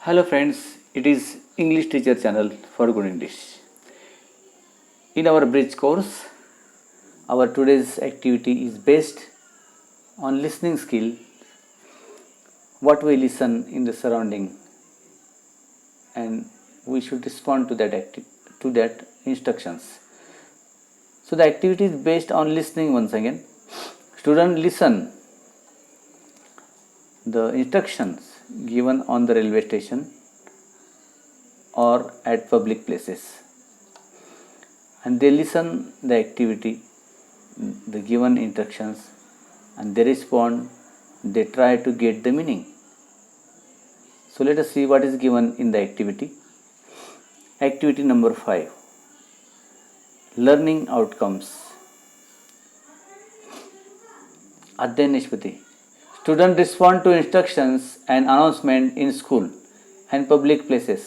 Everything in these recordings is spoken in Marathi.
Hello friends, it is English teacher channel for good English. In our bridge course, our today's activity is based on listening skill, what we listen in the surrounding, and we should respond to that instructions. So the activity is based on listening once again. Student listen the instructions given on the railway station or at public places, and they listen the activity, the given instructions, and they respond, they try to get the meaning. So let us see what is given in the activity. Activity number 5, learning outcomes. अध्ययन निष्पत्ति. Students respond to instructions and announcement in school and public places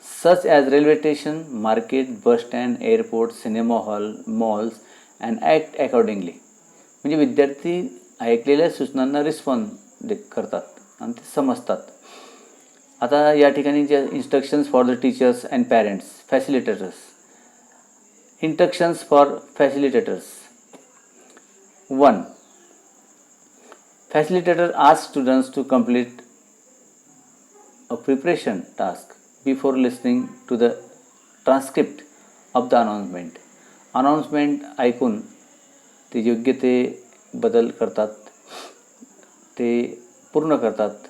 such as railway station, market, bus stand, airport, cinema hall, malls and act accordingly. म्हणजे विद्यार्थी ऐकलेल्या सूचनांना रिस्पॉन्ड करतात आणि ते समजतात. आता या ठिकाणी जे instructions for the teachers and parents, facilitators. Instructions for facilitators. 1. Facilitator asks students to complete a preparation task before listening to the transcript of the announcement. Announcement ऐकून ते योग्य ते बदल करतात, ते पूर्ण करतात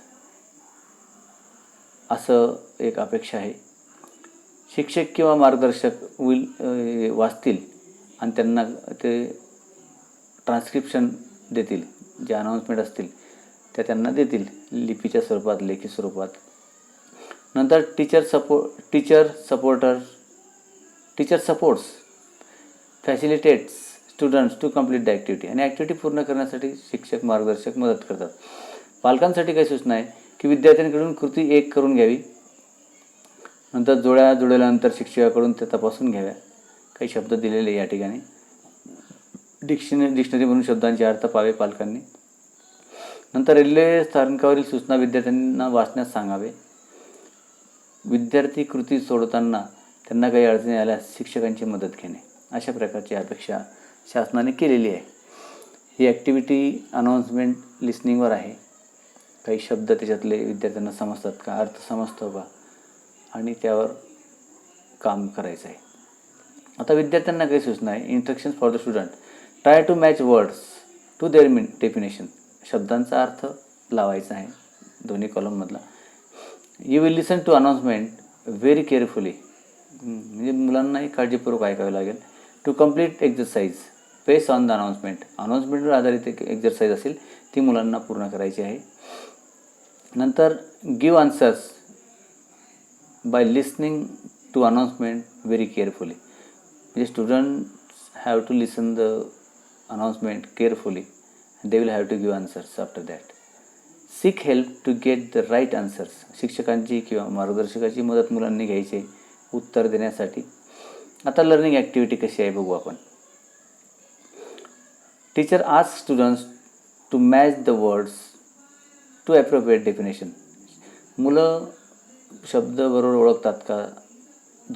असं एक अपेक्षा आहे. शिक्षक किंवा मार्गदर्शक वाचतील आणि त्यांना ते ट्रान्स्क्रिप्शन देतील. जे अनाउन्समेंट असतील त्या त्यांना देतील लिपीच्या स्वरूपात, लेखी स्वरूपात. नंतर teacher supports facilitates students to complete the activity. आणि ॲक्टिव्हिटी पूर्ण करण्यासाठी शिक्षक मार्गदर्शक मदत करतात. पालकांसाठी काही सूचना आहे की विद्यार्थ्यांकडून कृती 1 करून घ्यावी, नंतर जुळल्यानंतर शिक्षकाकडून ते तपासून घ्याव्या. काही शब्द दिलेले या ठिकाणी. डिक्शनरी म्हणून शब्दांचे अर्थ पाहावे पालकांनी. नंतर रेल्वे स्थानकावरील सूचना विद्यार्थ्यांना वाचण्यास सांगावे. विद्यार्थी कृती सोडवताना त्यांना काही अडचणी आल्यास शिक्षकांची मदत घेणे. अशा प्रकारची अपेक्षा शासनाने केलेली आहे. ही ॲक्टिव्हिटी अनाउन्समेंट लिस्निंगवर आहे. काही शब्द त्याच्यातले विद्यार्थ्यांना समजतात का, अर्थ समजतो का, आणि त्यावर काम करायचं आहे. आता विद्यार्थ्यांना काही सूचना आहे. Instructions for the student. Try to match words to their definition. शब्दांचा अर्थ लावायचा आहे दोन्ही कॉलममधला. You will listen to announcement very carefully. म्हणजे मुलांनाही काळजीपूर्वक ऐकावे लागेल. To complete exercise based on the announcement. अनाउन्समेंटवर आधारित एक एक्झरसाइज असेल ती मुलांना पूर्ण करायची आहे. नंतर give answers by listening to announcement very carefully. म्हणजे students have to listen the announcement carefully and they will have to give answers after that. Seek help to get the right answers. शिक्षकांची किंवा मार्गदर्शकाची मदत मुलांनी घ्यायची उत्तर देण्यासाठी. आता लर्निंग ॲक्टिव्हिटी कशी आहे बघू आपण. Teacher ask students to match the words to appropriate definition. मुलं शब्द बरोबर ओळखतात का,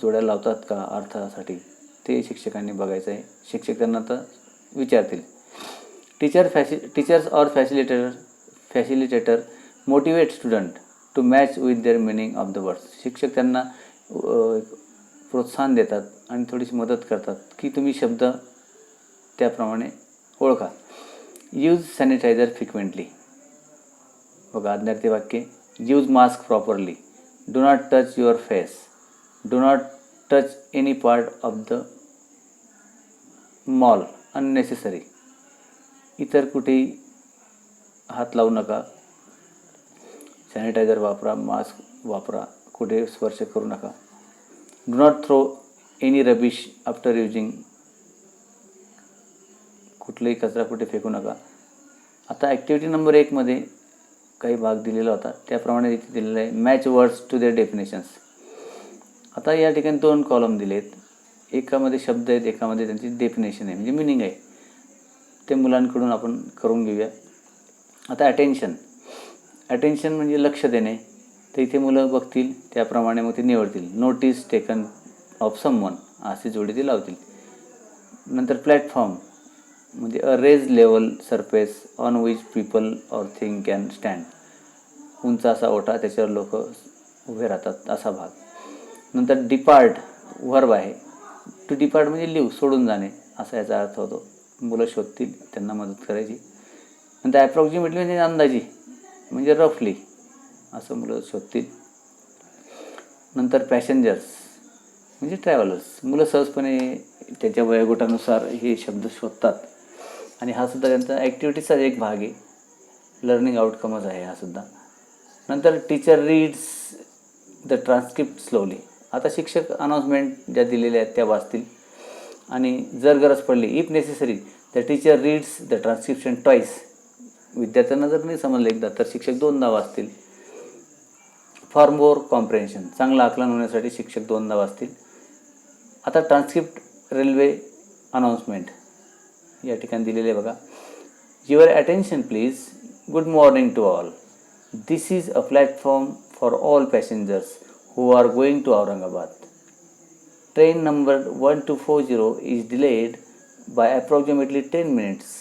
जोड्या लावतात का अर्थासाठी, ते शिक्षकांनी बघायचं आहे. शिक्षक त्यांना तर विचारतील. टीचर्स और facilitator motivate student to match with their meaning of the words. शिक्षक त्यांना प्रोत्साहन देतात आणि थोडीशी मदत करतात की तुम्ही शब्द त्याप्रमाणे ओळखा. Use sanitizer frequently. बघा आज्ञार्थी वाक्य. Use mask properly. Do not touch your face. Do not touch any part of the mall unnecessary. इतर कुठेही हात लावू नका. सॅनिटायझर वापरा, मास्क वापरा, कुठे स्पर्श करू नका. Do not throw any rubbish after using. कुठलाही कचरा कुठे फेकू नका. आता ॲक्टिव्हिटी नंबर 1 मध्ये काही भाग दिलेला होता त्याप्रमाणे इथे दिलेला आहे. Match words to their definitions. आता या ठिकाणी 2 कॉलम दिलेत. एकामध्ये शब्द आहेत, एकामध्ये त्यांची डेफिनेशन आहे, म्हणजे मिनिंग आहे. ते मुलांकडून आपण करून घेऊया. आता अटेन्शन म्हणजे लक्ष देणे, तर इथे मुलं बघतील त्याप्रमाणे मग ते निवडतील. नोटीस टेकन ऑफ समवन अशी जोडी ते लावतील. नंतर प्लॅटफॉर्म म्हणजे a raise level surface on which people or thing can stand. उंच असा ओटा त्याच्यावर लोक उभे राहतात असा भाग. नंतर डिपार्ट वर्ब आहे. टू डिपार्ट म्हणजे लिव्ह सोडून जाणे असा याचा अर्थ होतो. मुलं शोधतील त्यांना मदत करायची. नंतर ॲप्रॉक्सिमेटली म्हणजे अंदाजी म्हणजे रफली असं मुलं शोधतील. नंतर पॅसेंजर्स म्हणजे ट्रॅव्हलर्स. मुलं सहजपणे त्याच्या वयोगटानुसार हे शब्द शोधतात आणि हा सुद्धा त्यांचा ॲक्टिव्हिटीचाच एक भाग आहे. लर्निंग आउटकमच आहे हा सुद्धा. नंतर teacher reads the transcript slowly. आता शिक्षक अनाउन्समेंट ज्या दिलेल्या आहेत त्या वाचतील आणि जर गरज पडली if necessary the teacher reads the transcription twice. विद्यार्थ्यांना जर नाही समजलं एकदा तर शिक्षक दोनदा वाचतील. फॉर मोर कॉम्प्रेन्शन चांगलं आकलन होण्यासाठी शिक्षक दोनदा वाचतील. आता ट्रान्स्क्रिप्ट रेल्वे अनाउन्समेंट या ठिकाणी दिलेले बघा. Your attention please. Good morning to all. This is a platform for all passengers who are going to Aurangabad. Train number 1240 is delayed by approximately 10 minutes.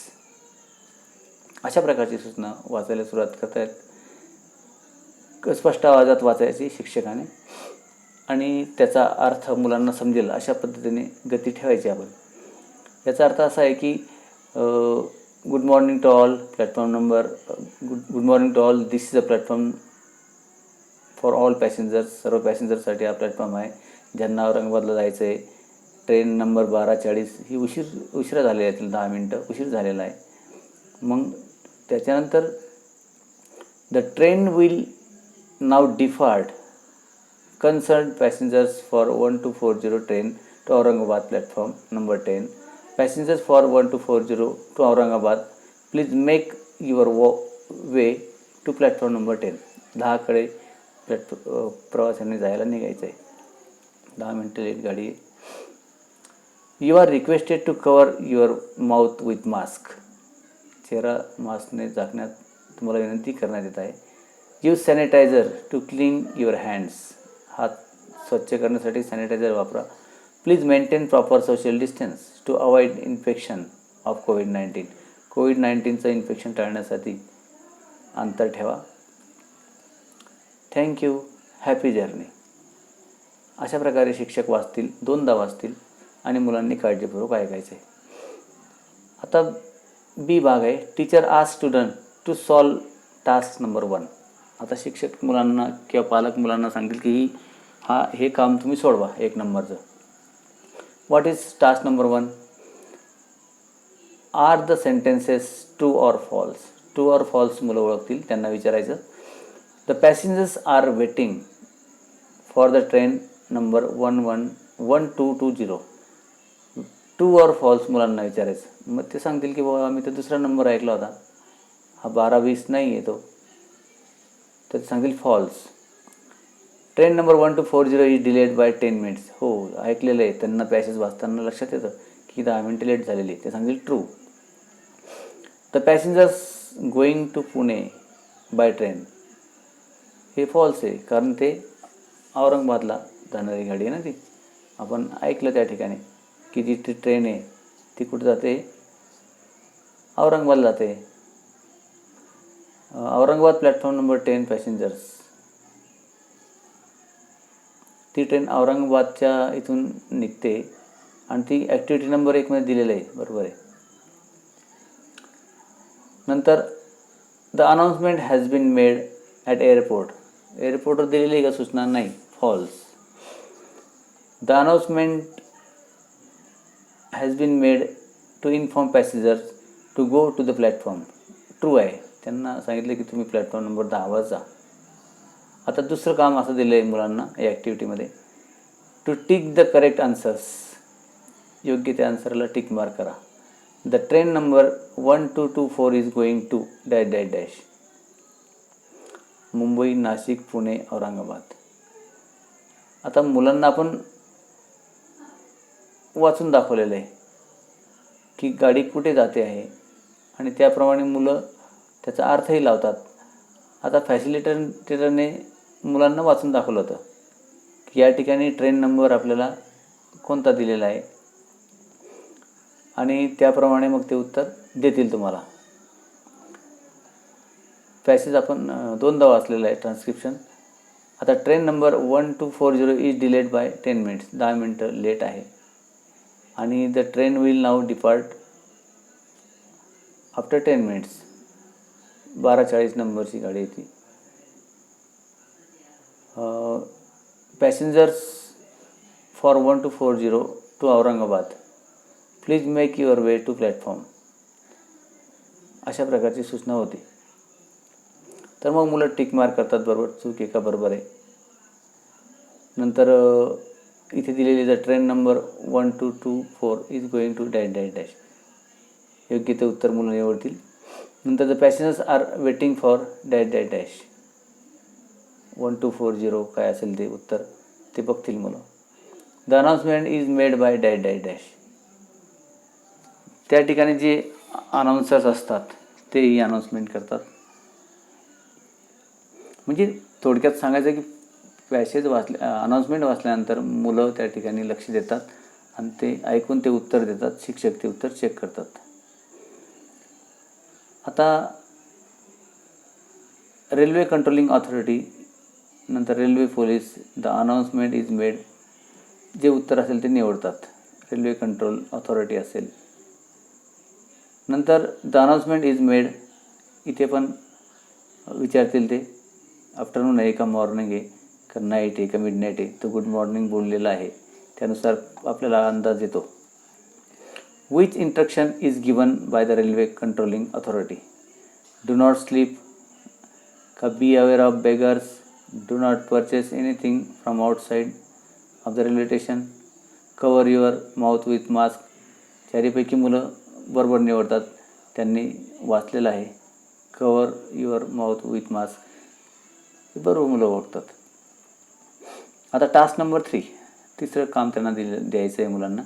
अशा प्रकारची सूचना वाचायला सुरुवात करतायत. स्पष्ट आवाजात वाचायची शिक्षकाने आणि त्याचा अर्थ मुलांना समजेल अशा पद्धतीने गती ठेवायची आपण. याचा अर्थ असा आहे की good morning to all platform number good morning to all. This is a platform for all passengers. सर्व पॅसेंजरसाठी हा प्लॅटफॉर्म आहे ज्यांना औरंगाबादला जायचं आहे. ट्रेन नंबर 1240 ही उशिरा झालेली आहे. 10 मिनटं उशीर झालेला आहे. मग त्याच्यानंतर the train will now depart concern passengers for 1240 train to Aurangabad platform number 10. Passengers for 1240 to Aurangabad please make your way to platform number 10. 10कडे प्रवाशांनी जायला निघायचं आहे. 10 मिनटं लेट गाडी आहे. You are requested to cover your mouth with mask. चेहरा मास्कने झाकण्यात तुम्हाला विनंती करण्यात येत आहे. Use sanitizer to clean your hands. हात स्वच्छ करण्यासाठी सॅनिटायझर वापरा. Please maintain proper social distance to avoid infection of कोविड-19. कोविड-19चं इन्फेक्शन टाळण्यासाठी अंतर ठेवा. थँक्यू. Happy journey. अशा प्रकारे शिक्षक वाचतील, दोनदा वाचतील आणि मुलांनी काळजीपूर्वक ऐकायचं आहे. आता बी भाग आहे. Teacher ask student to solve task number 1. आता शिक्षक मुलांना किंवा पालक मुलांना सांगतील की हे काम तुम्ही सोडवा 1 नंबरचं. What is task number 1? Are the sentences true or false. True or false मुलं ओळखतील. त्यांना विचारायचं. The passengers are waiting for the train number 1220. True or false मुलांना विचारायचं. मग ते सांगतील की बाबा आम्ही तर दुसरा नंबर ऐकला होता, हा 1220 नाही आहे तो. तर ते सांगतील false. Train number 1240 is delayed by 10 minutes. हो ऐकलेलं आहे त्यांना. पॅसेज वाचताना लक्षात येतं की 10 मिनटं लेट झालेली. ते सांगतील true. The passengers going to Pune by train. हे फॉल्स आहे कारण ते औरंगाबादला जाणारी गाडी आहे ना ती. आपण ऐकलं त्या ठिकाणी की जी ट्रेन आहे ती कुठं जाते? औरंगाबादला जाते. Aurangabad platform number 10 passengers. ती ट्रेन औरंगाबादच्या इथून निघते आणि ती ॲक्टिव्हिटी नंबर 1 मध्ये दिलेलं आहे. बरोबर आहे. नंतर the announcement has been made at airport. एअरपोर्टवर दिलेली आहे का सूचना? नाही. False. The announcement has been made to inform passengers to go to the platform. True आहे. त्यांना सांगितलं की तुम्ही प्लॅटफॉर्म नंबर 10वर जा. आता दुसरं काम असं दिलं आहे मुलांना या ॲक्टिव्हिटीमध्ये. To tick the correct answers. योग्य त्या आन्सरला टिक मार्क करा. The train number 1224 is going to dash dash dash. Mumbai, Nashik, Pune, Aurangabad. आता मुलांना आपण वाचून दाखवलेलं आहे की गाडी कुठे जाते आहे आणि त्याप्रमाणे मुलं त्याचा अर्थही लावतात. आता फॅसिलिटेटरने मुलांना वाचून दाखवलं होतं की या ठिकाणी ट्रेन नंबर आपल्याला कोणता दिलेला आहे आणि त्याप्रमाणे मग ते उत्तर देतील तुम्हाला. पॅसेज आपण दोनदा वाचलेला आहे ट्रान्स्क्रिप्शन. आता train number 1240 is delayed by 10 minutes, 10 मिनटं लेट आहे आणि the train will now depart after 10 minutes. 12:40 नंबरची गाडी आहे ती. Passengers for 1240 to Aurangabad, please make your way to platform. अशा प्रकारची सूचना होती. तर मग मुलं टिक मार्क करतात, बरोबर चूक आहे का बरोबर आहे. नंतर इथे दिलेली the train number 1224 is going to dash dash dash, योग्य ते उत्तर मुलं निवडतील. नंतर the passengers are waiting for dash dash dash, 1240 काय असेल ते उत्तर ते बघतील मुलं. The announcement is made by dash dash dash, त्या ठिकाणी जे अनाउन्सर्स असतात ते ही अनाउन्समेंट करतात. म्हणजे थोडक्यात सांगायचं की पॅसेज अनाउन्समेंट वाचल्यानंतर मुलं त्या ठिकाणी लक्ष देतात आणि ते ऐकून ते उत्तर देतात. शिक्षक ते उत्तर चेक करतात. आता रेल्वे कंट्रोलिंग ऑथॉरिटी, नंतर railway police, the announcement is made, जे उत्तर असेल ते निवडतात. रेल्वे कंट्रोल ऑथॉरिटी असेल. नंतर द अनाउन्समेंट इज मेड, इथे पण विचारतील ते आफ्टरनून आहे का मॉर्निंग आहे का नाईट आहे का मिडनाईट आहे. तो गुड मॉर्निंग बोललेला आहे, त्यानुसार आपल्याला अंदाज येतो. Which instruction is given by the railway controlling authority, do not sleep का be aware of beggars, do not purchase anything from outside of the railway station, cover your mouth with mask. चारीपैकी मुलं बरोबर निवडतात, त्यांनी वाचलेलं आहे cover your mouth with mask, हे बरोबर मुलं ओळखतात. आता टास्क नंबर 3, तिसरं काम त्यांना द्यायचं आहे मुलांना.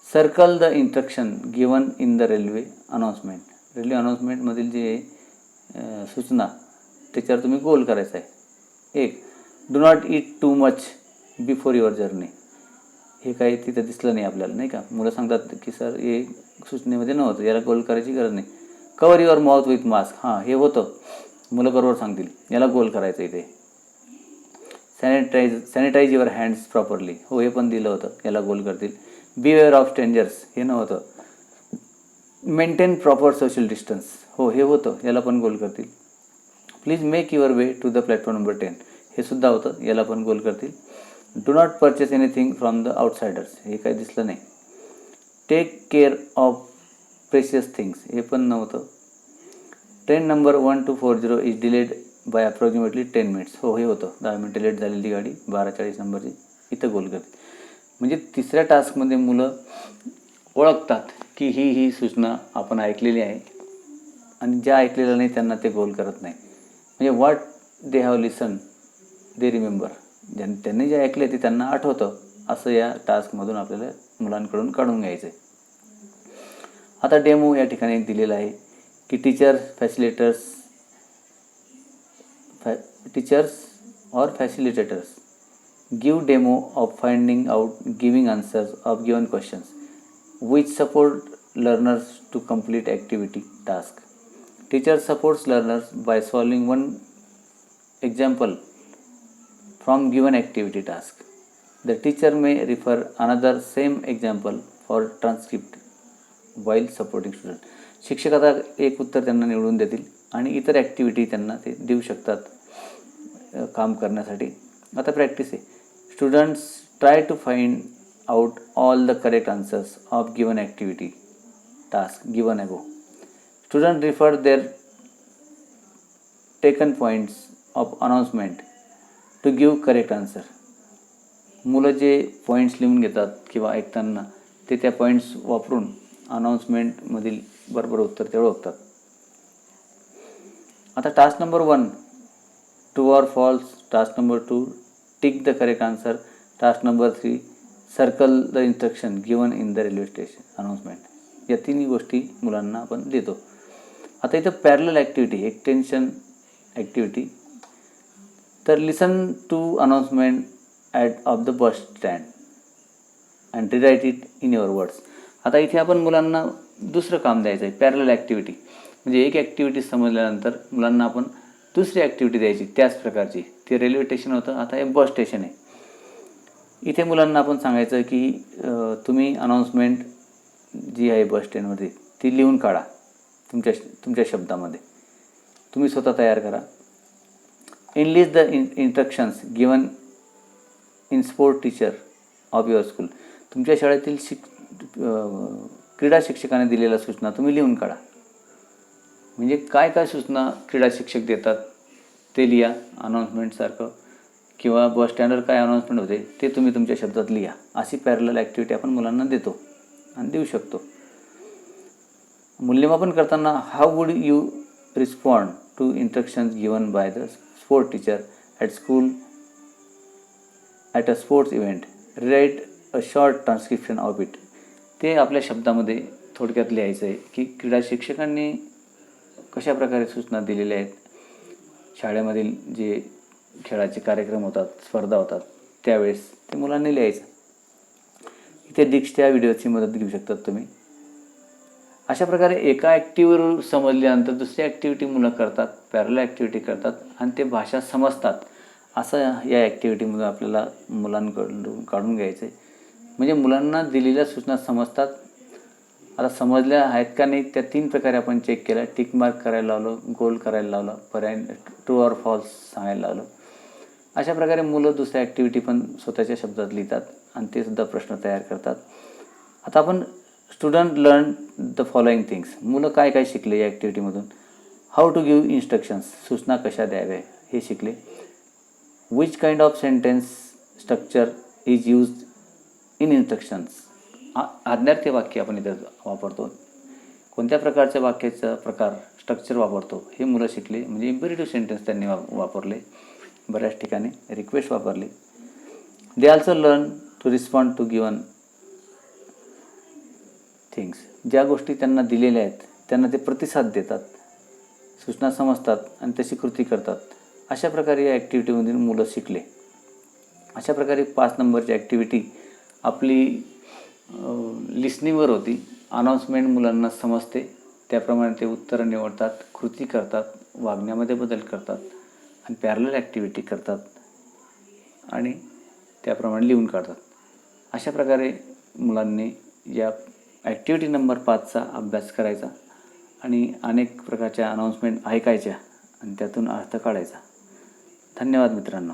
Circle the instruction given in the railway announcement. Railway अनाउन्समेंटमधील जे सूचना त्याच्यावर तुम्ही गोल करायचं आहे. 1, do not eat too much before your journey. हे काही तिथं दिसलं नाही आपल्याला, नाही का. मुलं सांगतात की सर हे सूचनेमध्ये नव्हतं, याला गोल करायची गरज नाही. Cover your mouth with mask, हां हे होतं, मुलं बरोबर सांगतील, याला गोल करायचं इथे. सॅनिटाईज युअर हँड्स प्रॉपरली, हो हे पण दिलं होतं, याला गोल करतील. बिवेअर ऑफ स्ट्रेंजर्स, हे नव्हतं. मेंटेन प्रॉपर सोशल डिस्टन्स, हो हे होतं, याला पण गोल करतील. Please make your way to the platform number 10, हे सुद्धा होतं, याला पण गोल करतील. Do not purchase anything from the outsiders, हे काही दिसलं नाही. Take care of precious things, हे पण नव्हतं. Train number 1240 is delayed by approximately 10 minutes, हो हे होतं, 10 मिनटं लेट झालेली गाडी 12:40 नंबरची, इथं गोल करते. म्हणजे तिसऱ्या टास्कमध्ये मुलं ओळखतात की ही सूचना आपण ऐकलेली आहे आणि ज्या ऐकलेल्या नाही त्यांना ते गोल करत नाही. म्हणजे what they have listen they remember, त्यांनी जे ऐकले ते त्यांना आठवतं, असं या टास्कमधून आपल्याला मुलांकडून काढून घ्यायचं आहे. आता डेमो या ठिकाणी एक दिलेला आहे की टीचर्स और facilitators give demo of finding out giving answers of given questions which support learners to complete activity task. Teacher supports learners by solving one example from given activity task. The teacher may refer another same example for transcript while supporting student. शिक्षक आता एक उत्तर त्यांना निवडून देतील आणि इतर ॲक्टिव्हिटी त्यांना ते देऊ शकतात काम करण्यासाठी. आता प्रॅक्टिस आहे. Students try to find out all the correct answers of given activity task given ago. Student refer their taken points of announcement to give correct answer. मुलं जे पॉईंट्स लिहून घेतात किंवा ऐकताना ते त्या पॉईंट्स वापरून अनाउन्समेंटमधील बरोबर उत्तर ते ओळखतात. आता task number 1 true or false, task number 2 tick the correct answer, task number 3 circle the instruction given in the railway station announcement. या तिन्ही गोष्टी मुलांना आपण देतो. आता इथं पॅरलल ॲक्टिव्हिटी, एक्सटेन्शन ॲक्टिव्हिटी तर listen to announcement of the bus stand and rewrite it in your words. आता इथे आपण मुलांना दुसरं काम द्यायचं आहे, पॅरलल ॲक्टिव्हिटी. म्हणजे एक ॲक्टिव्हिटी समजल्यानंतर मुलांना आपण दुसरी ॲक्टिव्हिटी द्यायची त्याच प्रकारची. ते रेल्वे स्टेशन होतं, आता हे बस स्टेशन आहे. इथे मुलांना आपण सांगायचं की तुम्ही अनाउन्समेंट जी आहे बस स्टँडमध्ये ती लिहून काढा तुमच्या शब्दामध्ये. तुम्ही स्वतः तयार करा. Analyst the instructions given in sport teacher of your school. तुमच्या शाळेतील क्रीडा शिक्षकाने दिलेल्या सूचना तुम्ही लिहून काढा. म्हणजे काय काय सूचना क्रीडा शिक्षक देतात ते लिहा अनाउन्समेंटसारखं, किंवा बस स्टँडवर काय अनाउन्समेंट होते ते तुम्ही तुमच्या शब्दात लिहा. अशी पॅरलल ॲक्टिव्हिटी आपण मुलांना देतो आणि देऊ शकतो. मूल्यमापन करताना how would you respond to instructions given by the sport teacher at school at a sports event, write a short transcription of it. ते आपल्या शब्दामध्ये थोडक्यात लिहायचं आहे की क्रीडा शिक्षकांनी कशा प्रकारे सूचना दिलेल्या आहेत. शाळेमधील जे खेळाचे कार्यक्रम होतात, स्पर्धा होतात त्यावेळेस ते मुलांनी लिहायचं. इथे डिक्सच्या व्हिडिओची मदत घेऊ शकतात तुम्ही. अशा प्रकारे एका ॲक्टिव्हिटीवर समजल्यानंतर दुसरी ॲक्टिव्हिटी मुलं करतात, पॅरलल ॲक्टिव्हिटी करतात आणि ते भाषा समजतात. असं या ॲक्टिव्हिटीमधून आपल्याला मुलांकडून काढून घ्यायचं आहे. म्हणजे मुलांना दिलेल्या सूचना समजतात. आता समजल्या आहेत का नाही त्या 3 प्रकारे आपण चेक केला. टिक मार्क करायला लावलं, गोल करायला लावलं, पर्याय ट्रू ऑर फॉल्स सांगायला लावलं. अशा प्रकारे मुलं दुसऱ्या ॲक्टिव्हिटी पण स्वतःच्या शब्दात लिहितात आणि ते सुद्धा प्रश्न तयार करतात. आता आपण student learn the following things. मुलं काय काय शिकले या ॲक्टिव्हिटीमधून. हाऊ टू गिव्ह इन्स्ट्रक्शन्स, सूचना कशा द्याव्या हे शिकले. Which kind of sentence structure is used in instructions. आज्ञार्थी वाक्य आपण इथं वापरतो. कोणत्या प्रकारच्या वाक्याचा प्रकार स्ट्रक्चर वापरतो हे मुलं शिकले. म्हणजे इम्पेरेटिव्ह सेंटेन्स त्यांनी वापरले बऱ्याच ठिकाणी. रिक्वेस्ट वापरली. They also learn to respond to given things. ज्या गोष्टी त्यांना दिलेल्या आहेत त्यांना ते प्रतिसाद देतात, सूचना समजतात आणि तशी कृती करतात. अशा प्रकारे या ॲक्टिव्हिटीमधून मुलं शिकले. अशा प्रकारे 5 नंबरची ॲक्टिव्हिटी आपली लिस्निंगवर होती. अनाउन्समेंट मुलांना समजते, त्याप्रमाणे ते उत्तरं निवडतात, कृती करतात, वागण्यामध्ये बदल करतात आणि पॅरलल ॲक्टिव्हिटी करतात आणि त्याप्रमाणे लिहून काढतात. अशा प्रकारे मुलांनी या ॲक्टिव्हिटी नंबर 5चा अभ्यास करायचा आणि अनेक प्रकारच्या अनाउन्समेंट ऐकायच्या आणि त्यातून अर्थ काढायचा. धन्यवाद मित्रांनो.